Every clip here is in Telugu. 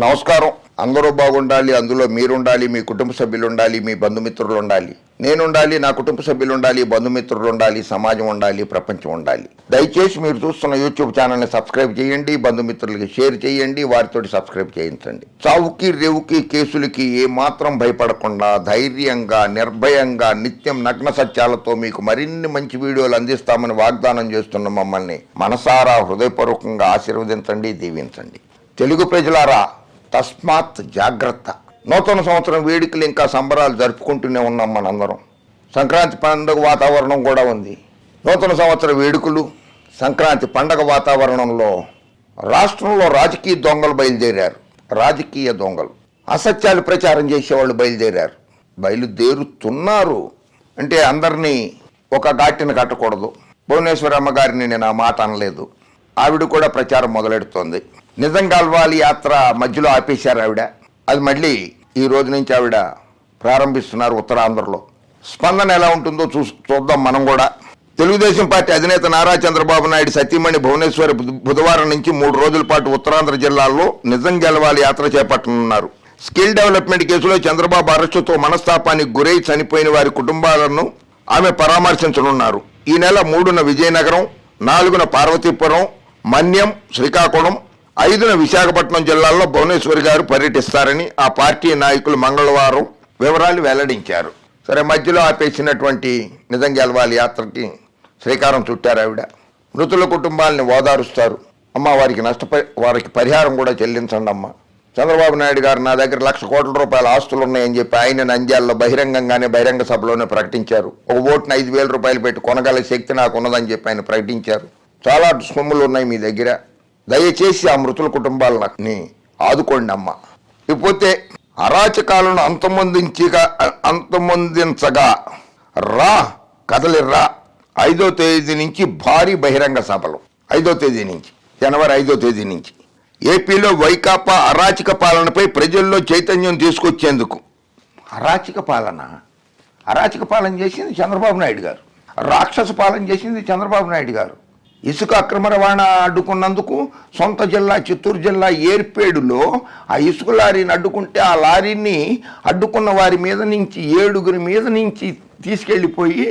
నమస్కారం. అందరూ బాగుండాలి, అందులో మీరుండాలి, మీ కుటుంబ సభ్యులు ఉండాలి, మీ బంధుమిత్రులు ఉండాలి, నేను ఉండాలి, నా కుటుంబ సభ్యులు ఉండాలి, బంధుమిత్రులు ఉండాలి, సమాజం ఉండాలి, ప్రపంచం ఉండాలి. దయచేసి మీరు చూస్తున్న యూట్యూబ్ ఛానల్ని సబ్స్క్రైబ్ చేయండి, బంధుమిత్రులకి షేర్ చేయండి, వారితోటి సబ్స్క్రైబ్ చేయించండి. చావుకి రేవుకి కేసులకి ఏమాత్రం భయపడకుండా ధైర్యంగా నిర్భయంగా నిత్యం నగ్న సత్యాలతో మీకు మరిన్ని మంచి వీడియోలు అందిస్తామని వాగ్దానం చేస్తున్న మమ్మల్ని మనసారా హృదయపూర్వకంగా ఆశీర్వదించండి, దీవించండి. తెలుగు ప్రజలారా, తస్మాత్ జాగ్రత్త. నూతన సంవత్సరం వేడుకలు ఇంకా సంబరాలు జరుపుకుంటూనే ఉన్నాం మనందరం. సంక్రాంతి పండుగ వాతావరణం కూడా ఉంది. నూతన సంవత్సర వేడుకలు, సంక్రాంతి పండగ వాతావరణంలో రాష్ట్రంలో రాజకీయ దొంగలు బయలుదేరారు. రాజకీయ దొంగలు, అసత్యాలు ప్రచారం చేసేవాళ్ళు బయలుదేరుతున్నారు. అంటే అందరినీ ఒక ఘాటిని కట్టకూడదు. భువనేశ్వరమ్మ గారిని నేను ఆ మాట అనలేదు. ఆవిడ కూడా ప్రచారం మొదలెడుతోంది. నిజం గెలవాలి యాత్ర మధ్యలో ఆపేశారు ఆవిడ. అది మళ్ళీ ఈ రోజు నుంచి ఆవిడ ప్రారంభిస్తున్నారు ఉత్తరాంధ్రలో. స్పందన ఎలా ఉంటుందో చూద్దాం మనం కూడా. తెలుగుదేశం పార్టీ అధినేత నారా చంద్రబాబు నాయుడు సతీమణి భువనేశ్వరి బుధవారం నుంచి 3 రోజుల పాటు ఉత్తరాంధ్ర జిల్లాల్లో నిజం గెలవాలి యాత్ర చేపట్టనున్నారు. స్కిల్ డెవలప్మెంట్ కేసులో చంద్రబాబు అరెస్టుతో మనస్తాపానికి గురై చనిపోయిన వారి కుటుంబాలను ఆమె పరామర్శించనున్నారు. ఈ నెల 3న విజయనగరం, 4న పార్వతీపురం, మన్యం, శ్రీకాకుళం, 5న విశాఖపట్నం జిల్లాల్లో భువనేశ్వరి గారు పర్యటిస్తారని ఆ పార్టీ నాయకులు మంగళవారం వివరాలు వెల్లడించారు. సరే, మధ్యలో ఆపేసినటువంటి నిజం గెలవాలి యాత్రకి శ్రీకారం చుట్టారు ఆవిడ. మృతుల కుటుంబాలని ఓదారుస్తారు. అమ్మ, వారికి పరిహారం కూడా చెల్లించండి అమ్మ. చంద్రబాబు నాయుడు గారు నా దగ్గర 1,00,000 కోట్ల రూపాయల ఆస్తులు ఉన్నాయని చెప్పి ఆయన నంద్యాలలో బహిరంగ సభలోనే ప్రకటించారు. ఒక ఓటును 5,000 రూపాయలు పెట్టి కొనగల శక్తి నాకు ఉన్నదని చెప్పి ఆయన ప్రకటించారు. చాలా సొమ్ములు ఉన్నాయి మీ దగ్గర, దయచేసి ఆ మృతుల కుటుంబాలని ఆదుకోండి అమ్మ. ఇకపోతే అరాచకాలను అంతమొందించగా రా కదలిర్రా 5వ తేదీ నుంచి భారీ బహిరంగ సభలు. 5వ తేదీ నుంచి, జనవరి 5వ తేదీ నుంచి ఏపీలో వైకాపా అరాచక పాలనపై ప్రజల్లో చైతన్యం తీసుకొచ్చేందుకు. అరాచక పాలన చేసింది చంద్రబాబు నాయుడు గారు. రాక్షస పాలన చేసింది చంద్రబాబు నాయుడు గారు. ఇసుక అక్రమ రవాణా అడ్డుకున్నందుకు సొంత జిల్లా చిత్తూరు జిల్లా ఏర్పేడులో ఆ ఇసుక లారీని అడ్డుకుంటే ఆ లారీని అడ్డుకున్న వారి మీద నుంచి 7 మీద నుంచి తీసుకెళ్ళిపోయి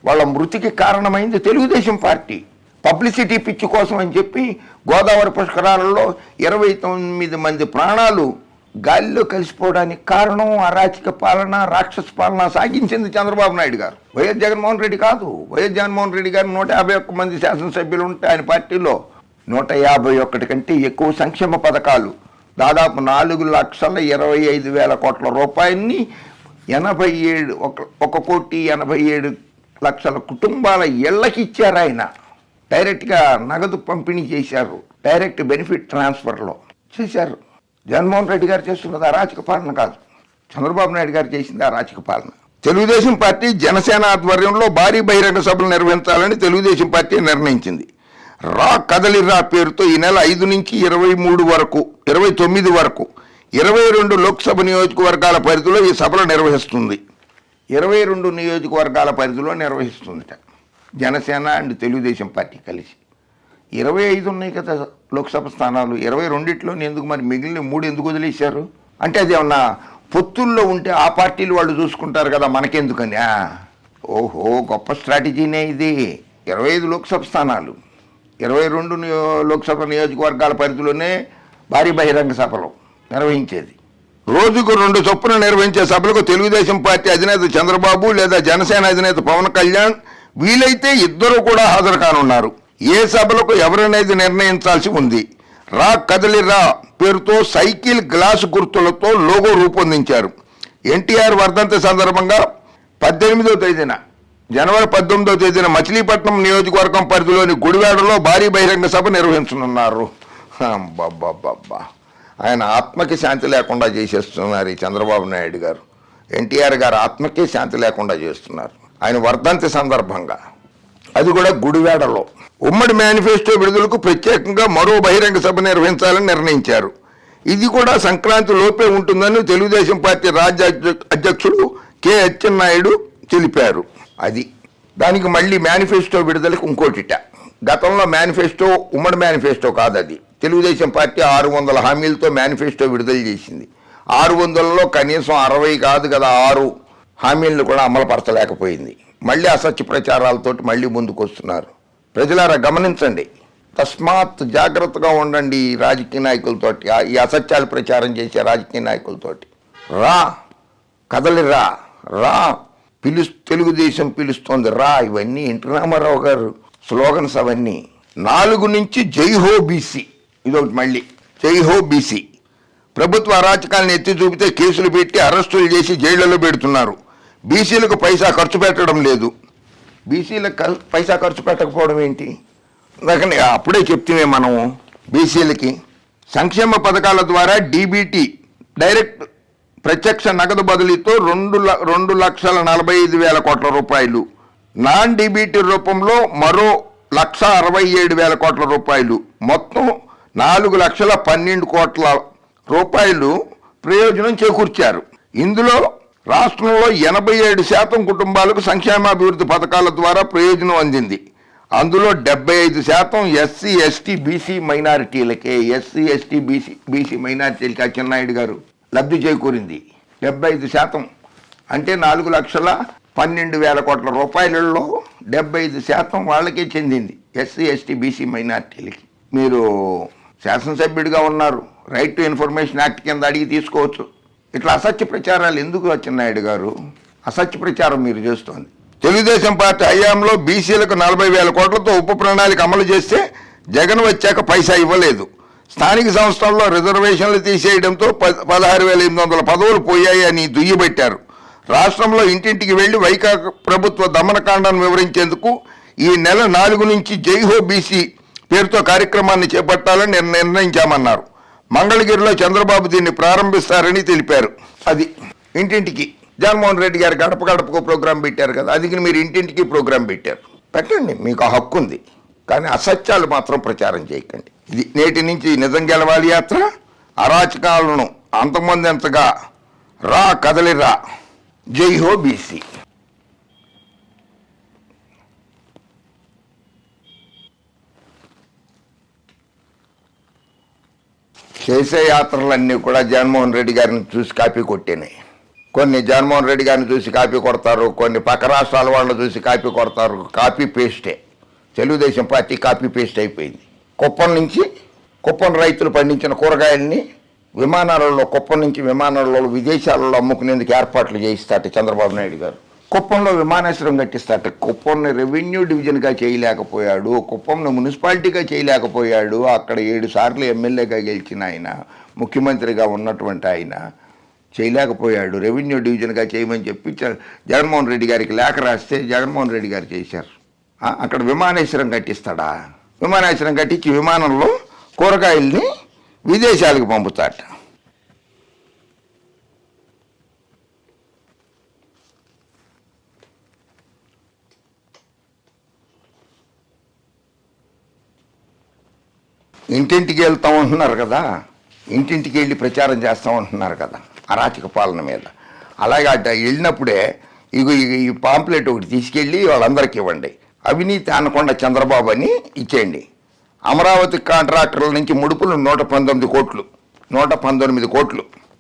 వాళ్ళ మృతికి కారణమైంది తెలుగుదేశం పార్టీ. పబ్లిసిటీ పిచ్చి కోసం అని చెప్పి గోదావరి పుష్కరాలలో 29 మంది ప్రాణాలు గాలిలో కలిసిపోవడానికి కారణం అరాచక పాలన, రాక్షస పాలన సాగించింది చంద్రబాబు నాయుడు గారు. వైఎస్ జగన్మోహన్ రెడ్డి కాదు. వైఎస్ జగన్మోహన్ రెడ్డి గారు 151 మంది శాసనసభ్యులు ఉంటే ఆయన పార్టీలో 151 కంటే ఎక్కువ సంక్షేమ పథకాలు, దాదాపు 4,25,000 కోట్ల రూపాయలని 1,87,00,000 కుటుంబాల ఇళ్లకి ఇచ్చారు. ఆయన డైరెక్ట్గా నగదు పంపిణీ చేశారు. డైరెక్ట్ బెనిఫిట్ ట్రాన్స్ఫర్లో చేశారు. జగన్మోహన్ రెడ్డి గారు చేస్తున్నది అరాచక పాలన కాదు, చంద్రబాబు నాయుడు గారు చేసింది అరాచక పాలన. తెలుగుదేశం పార్టీ జనసేన ఆధ్వర్యంలో భారీ బహిరంగ సభలు నిర్వహించాలని తెలుగుదేశం పార్టీ నిర్ణయించింది. రా కదలిరా పేరుతో ఈ నెల 5 నుంచి 29 వరకు 22 లోక్సభ నియోజకవర్గాల పరిధిలో ఈ సభలు నిర్వహిస్తుంది. 22 నియోజకవర్గాల పరిధిలో నిర్వహిస్తుందట జనసేన అండ్ తెలుగుదేశం పార్టీ కలిసి. 25 ఉన్నాయి కదా లోక్సభ స్థానాలు. 22లో ఎందుకు మరి మిగిలిన 3 ఎందుకు వదిలేశారు? అంటే అది ఏమన్నా పొత్తుల్లో ఉంటే ఆ పార్టీలు వాళ్ళు చూసుకుంటారు కదా, మనకెందుకని. ఓహో, గొప్ప స్ట్రాటజీనే ఇది. 25 లోక్సభ స్థానాలు, 22 లోక్సభ నియోజకవర్గాల పరిధిలోనే భారీ బహిరంగ సభలు నిర్వహించేది. రోజుకు 2 చొప్పున నిర్వహించే సభలకు తెలుగుదేశం పార్టీ అధినేత చంద్రబాబు లేదా జనసేన అధినేత పవన్ కళ్యాణ్ వీలైతే ఇద్దరు కూడా హాజరు కానున్నారు. ఏ సభలకు ఎవరనేది నిర్ణయించాల్సి ఉంది. రా కదలిరా పేరుతో సైకిల్ గ్లాసు గుర్తులతో లోగో రూపొందించారు. ఎన్టీఆర్ వర్ధంతి సందర్భంగా జనవరి 18వ తేదీన మచిలీపట్నం నియోజకవర్గం పరిధిలోని గుడివాడలో భారీ బహిరంగ సభ నిర్వహించనున్నారు. బాబా, ఆయన ఆత్మకి శాంతి లేకుండా చేసేస్తున్నారు ఈ చంద్రబాబు నాయుడు గారు. ఎన్టీఆర్ గారు ఆత్మకి శాంతి లేకుండా చేస్తున్నారు ఆయన వర్ధంతి సందర్భంగా, అది కూడా గుడివాడలో. ఉమ్మడి మేనిఫెస్టో విడుదలకు ప్రత్యేకంగా మరో బహిరంగ సభ నిర్వహించాలని నిర్ణయించారు. ఇది కూడా సంక్రాంతి లోపే ఉంటుందని తెలుగుదేశం పార్టీ రాజ్య అధ్యక్షుడు కె అచ్చెన్నాయుడు తెలిపారు. అది దానికి మళ్ళీ మేనిఫెస్టో విడుదలకు ఇంకోటిట. గతంలో మేనిఫెస్టో ఉమ్మడి మేనిఫెస్టో కాదు, అది తెలుగుదేశం పార్టీ 600 హామీలతో మేనిఫెస్టో విడుదల చేసింది. 600లో కనీసం 60 కాదు కదా 6 హామీలను కూడా అమలుపరచలేకపోయింది. మళ్ళీ అసత్య ప్రచారాలతోటి మళ్ళీ ముందుకు వస్తున్నారు. ప్రజలారా గమనించండి, తస్మాత్ జాగ్రత్తగా ఉండండి ఈ రాజకీయ నాయకులతోటి, ఈ అసత్యాలు ప్రచారం చేసే రాజకీయ నాయకులతోటి. రా కదలిరా, రా తెలుగుదేశం పిలుస్తోంది రా. ఇవన్నీ ఎన్టీ రామారావు గారు స్లోగన్స్ అవన్నీ. 4 నుంచి జై హో బీసీ, ఇదొకటి మళ్ళీ జై హో బీసీ. ప్రభుత్వ అరాచకాలను ఎత్తి చూపితే కేసులు పెట్టి అరెస్టులు చేసి జైళ్లలో పెడుతున్నారు. బీసీలకు పైసా ఖర్చు పెట్టడం లేదు. బీసీలకు పైసా ఖర్చు పెట్టకపోవడం ఏంటి? అందుకని అప్పుడే చెప్తే మనం బీసీలకి సంక్షేమ పథకాల ద్వారా డీబీటీ డైరెక్ట్ ప్రత్యక్ష నగదు బదిలీతో 2,45,000 కోట్ల రూపాయలు, నాన్ డీబీటీ రూపంలో మరో 1,67,000 కోట్ల రూపాయలు, మొత్తం 4,12 కోట్ల రూపాయలు ప్రయోజనం చేకూర్చారు. ఇందులో రాష్ట్రంలో 87% కుటుంబాలకు సంక్షేమాభివృద్ధి పథకాల ద్వారా ప్రయోజనం అందింది. అందులో 75% ఎస్సీ ఎస్టీ బీసీ మైనారిటీలకే, ఎస్సీ ఎస్టీ బీసీ మైనారిటీలకి అచ్చెన్నాయుడు గారు లబ్ధి చేకూరింది. 75% అంటే 4,12,000 కోట్ల రూపాయలలో 75% వాళ్ళకే చెందింది, ఎస్సీ ఎస్టీ బీసీ మైనారిటీలకి. మీరు శాసనసభ్యుడిగా ఉన్నారు, రైట్ టు ఇన్ఫర్మేషన్ యాక్ట్ కింద అడిగి తీసుకోవచ్చు. ఇట్లా అసత్య ప్రచారాలు ఎందుకు అచ్చెన్నాయుడు గారు? అసత్య ప్రచారం మీరు చేస్తోంది. తెలుగుదేశం పార్టీ హయాంలో బీసీలకు 40,000 కోట్లతో ఉప ప్రణాళిక అమలు చేస్తే జగన్ వచ్చాక పైసా ఇవ్వలేదు. స్థానిక సంస్థల్లో రిజర్వేషన్లు తీసేయడంతో 16,800 పదవులు పోయాయి అని దుయ్యబెట్టారు. రాష్ట్రంలో ఇంటింటికి వెళ్లి వైకాపా ప్రభుత్వ దమనకాండను వివరించేందుకు ఈ నెల 4 నుంచి జై హో బీసీ పేరుతో కార్యక్రమాన్ని చేపట్టాలని నిర్ణయించామన్నారు. మంగళగిరిలో చంద్రబాబు దీన్ని ప్రారంభిస్తారని తెలిపారు. అది ఇంటింటికి జగన్మోహన్ రెడ్డి గారు గడప గడపకు ప్రోగ్రాం పెట్టారు కదా, అది మీరు ఇంటింటికి ప్రోగ్రాం పెట్టారు. పెట్టండి, మీకు ఆ హక్కు ఉంది. కానీ అసత్యాలు మాత్రం ప్రచారం చేయకండి. ఇది నేటి నుంచి నిజం గెలవాలి యాత్ర. అరాచకాలను అంతమందింతగా రా కదలిరా, జై హో బీసీ. చేసే యాత్రలన్నీ కూడా జగన్మోహన్ రెడ్డి గారిని చూసి కాపీ కొట్టినాయి. కొన్ని జగన్మోహన్ రెడ్డి గారిని చూసి కాపీ కొడతారు, కొన్ని పక్క రాష్ట్రాల వాళ్ళని చూసి కాపీ కొడతారు. కాపీ పేస్టే. తెలుగుదేశం పార్టీ కాపీ పేస్ట్ అయిపోయింది. కుప్పం రైతులు పండించిన కూరగాయల్ని కుప్పం నుంచి విమానాలలో విదేశాలలో అమ్ముకునేందుకు ఏర్పాట్లు చేయిస్తాట చంద్రబాబు నాయుడు గారు. కుప్పంలో విమానాశ్రయం కట్టిస్తాట. కుప్పంని రెవెన్యూ డివిజన్గా చేయలేకపోయాడు, కుప్పంను మున్సిపాలిటీగా చేయలేకపోయాడు. అక్కడ 7 సార్లు ఎమ్మెల్యేగా గెలిచిన ఆయన, ముఖ్యమంత్రిగా ఉన్నటువంటి ఆయన చేయలేకపోయాడు. రెవెన్యూ డివిజన్గా చేయమని చెప్పి జగన్మోహన్ రెడ్డి గారికి లేఖ రాస్తే జగన్మోహన్ రెడ్డి గారు చేశారు. అక్కడ విమానాశ్రయం కట్టిస్తాడా? విమానాశ్రయం కట్టించి విమానంలో కూరగాయల్ని విదేశాలకు పంపుతాట. ఇంటింటికి వెళ్తామంటున్నారు కదా, ఇంటింటికి వెళ్ళి ప్రచారం చేస్తామంటున్నారు కదా అరాచక పాలన మీద. అలాగే అట్లా వెళ్ళినప్పుడే ఈ పాంప్లెట్ ఒకటి తీసుకెళ్ళి వాళ్ళందరికీ ఇవ్వండి. అవినీతి అనకుండా చంద్రబాబు అని ఇచ్చేయండి. అమరావతి కాంట్రాక్టర్ల నుంచి ముడుపులు 119 కోట్లు.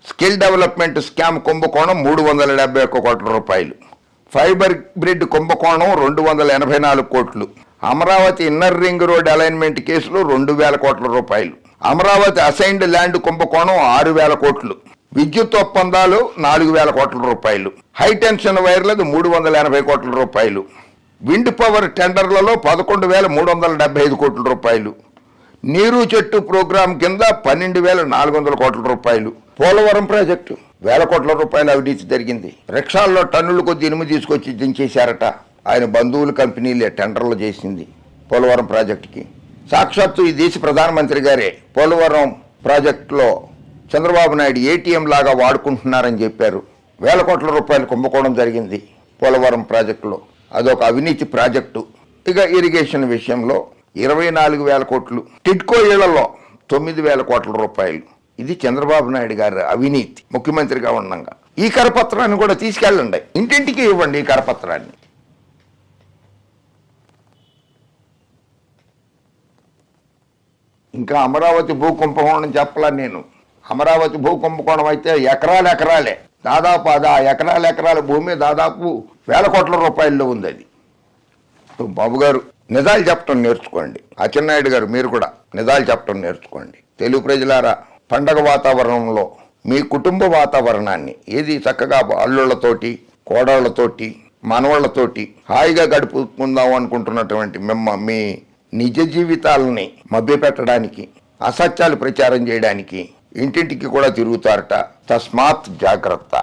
స్కిల్ డెవలప్మెంట్ స్కామ్ కుంభకోణం 371 కోట్ల రూపాయలు. ఫైబర్ గ్రిడ్ కుంభకోణం 284 కోట్లు. Amaravati inner ring road alignment కేసులో 2,000 కోట్ల రూపాయలు. అమరావతి అసైన్డ్ ల్యాండ్ కుంభకోణం 6,000 కోట్లు. విద్యుత్ ఒప్పందాలు 4,000 కోట్ల రూపాయలు. హైటెన్షన్ వైర్లకు 380 కోట్ల రూపాయలు. విండ్ పవర్ టెండర్లలో 11,375 కోట్ల రూపాయలు. నీరు చెట్టు ప్రోగ్రాం కింద 12,400 కోట్ల రూపాయలు. పోలవరం ప్రాజెక్టు 1,000 కోట్ల రూపాయలు అవినీతి జరిగింది. రిక్షాల్లో టన్నుల కొద్ది ఇనుము తీసుకొచ్చి దించేశారట. ఆయన బంధువుల కంపెనీలే టెండర్లు చేసింది పోలవరం ప్రాజెక్టుకి. సాక్షాత్తు ఈ దేశ ప్రధానమంత్రి గారే పోలవరం ప్రాజెక్టులో చంద్రబాబు నాయుడు ఏటీఎం లాగా వాడుకుంటున్నారని చెప్పారు. 1,000 కోట్ల రూపాయలు కుంభకోణం జరిగింది పోలవరం ప్రాజెక్టులో. అదొక అవినీతి ప్రాజెక్టు. ఇక ఇరిగేషన్ విషయంలో 24,000 కోట్లు. టిడ్కో ఇళ్లలో 9,000 కోట్ల రూపాయలు. ఇది చంద్రబాబు నాయుడు గారి అవినీతి ముఖ్యమంత్రిగా ఉండగా. ఈ కరపత్రాన్ని కూడా తీసుకెళ్ళండి, ఇంటింటికి ఇవ్వండి ఈ కరపత్రాన్ని. ఇంకా అమరావతి భూ కుంభకోణం చెప్పలా నేను. అమరావతి భూ కుంభకోణం అయితే ఎకరాలే దాదాపు అది ఆ ఎకరాల భూమి దాదాపు 1,000 కోట్ల రూపాయల్లో ఉంది అది. బాబు గారు నిజాలు చెప్పడం నేర్చుకోండి. అచ్చెన్నాయుడు గారు మీరు కూడా నిజాలు చెప్పడం నేర్చుకోండి. తెలుగు ప్రజలారా, పండగ వాతావరణంలో మీ కుటుంబ వాతావరణాన్ని ఏది చక్కగా అల్లుళ్లతోటి, కోడళ్లతోటి, మనవాళ్లతోటి హాయిగా గడుపుకుందాం అనుకుంటున్నటువంటి మీ నిజ జీవితాలని మభ్యపెట్టడానికి, అసత్యాలు ప్రచారం చేయడానికి ఇంటింటికి కూడా తిరుగుతారట. తస్మాత్ జాగ్రత్త.